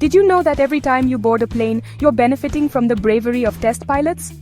Did you know that every time you board a plane, you're benefiting from the bravery of test pilots?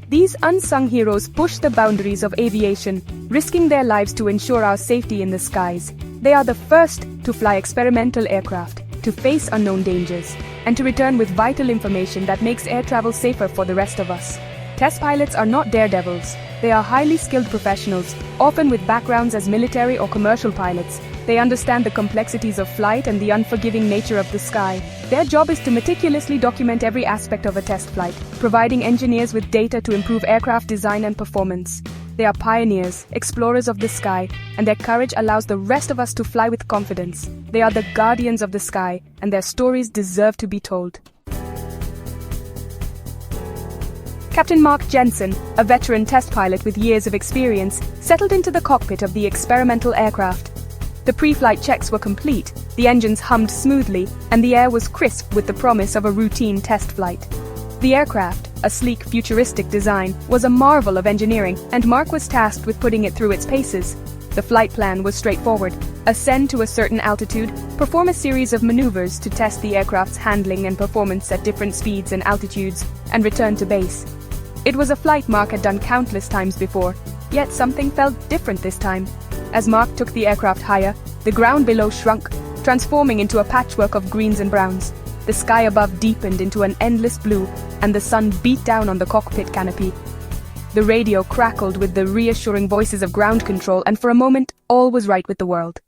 These unsung heroes push the boundaries of aviation, risking their lives to ensure our safety in the skies. They are the first to fly experimental aircraft, to face unknown dangers, and to return with vital information that makes air travel safer for the rest of us. Test pilots are not daredevils. They are highly skilled professionals, often with backgrounds as military or commercial pilots. They understand the complexities of flight and the unforgiving nature of the sky. Their job is to meticulously document every aspect of a test flight, providing engineers with data to improve aircraft design and performance. They are pioneers, explorers of the sky, and their courage allows the rest of us to fly with confidence. They are the guardians of the sky, and their stories deserve to be told. Captain Mark Jensen, a veteran test pilot with years of experience, settled into the cockpit of the experimental aircraft. The pre-flight checks were complete, the engines hummed smoothly, and the air was crisp with the promise of a routine test flight. The aircraft, a sleek, futuristic design, was a marvel of engineering, and Mark was tasked with putting it through its paces. The flight plan was straightforward: ascend to a certain altitude, perform a series of maneuvers to test the aircraft's handling and performance at different speeds and altitudes, and return to base. It was a flight Mark had done countless times before, yet something felt different this time. As Mark took the aircraft higher, the ground below shrunk, transforming into a patchwork of greens and browns. The sky above deepened into an endless blue, and the sun beat down on the cockpit canopy. The radio crackled with the reassuring voices of ground control, and for a moment, all was right with the world.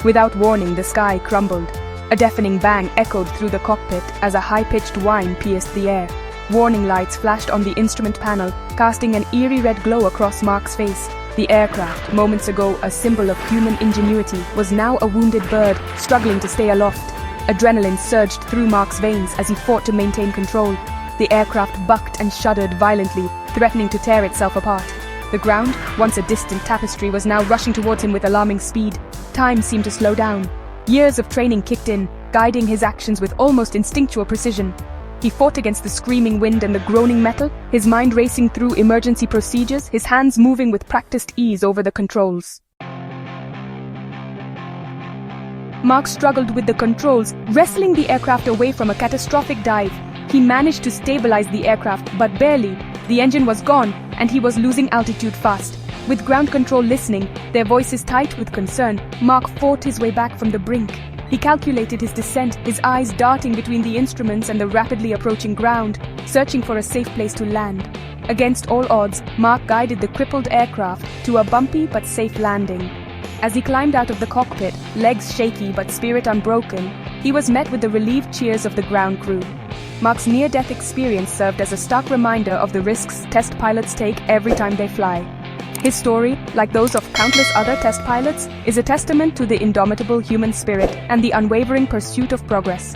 Without warning, the sky crumbled. A deafening bang echoed through the cockpit as a high-pitched whine pierced the air. Warning lights flashed on the instrument panel, casting an eerie red glow across Mark's face. The aircraft, moments ago a symbol of human ingenuity, was now a wounded bird, struggling to stay aloft. Adrenaline surged through Mark's veins as he fought to maintain control. The aircraft bucked and shuddered violently, threatening to tear itself apart. The ground, once a distant tapestry, was now rushing towards him with alarming speed. Time seemed to slow down. Years of training kicked in, guiding his actions with almost instinctual precision. He fought against the screaming wind and the groaning metal, his mind racing through emergency procedures, his hands moving with practiced ease over the controls. Mark struggled with the controls, wrestling the aircraft away from a catastrophic dive. He managed to stabilize the aircraft, but barely. The engine was gone, and he was losing altitude fast. With ground control listening, their voices tight with concern, Mark fought his way back from the brink. He calculated his descent, his eyes darting between the instruments and the rapidly approaching ground, searching for a safe place to land. Against all odds, Mark guided the crippled aircraft to a bumpy but safe landing. As he climbed out of the cockpit, legs shaky but spirit unbroken, he was met with the relieved cheers of the ground crew. Mark's near-death experience served as a stark reminder of the risks test pilots take every time they fly. His story, like those of countless other test pilots, is a testament to the indomitable human spirit and the unwavering pursuit of progress.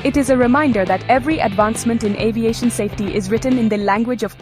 It is a reminder that every advancement in aviation safety is written in the language of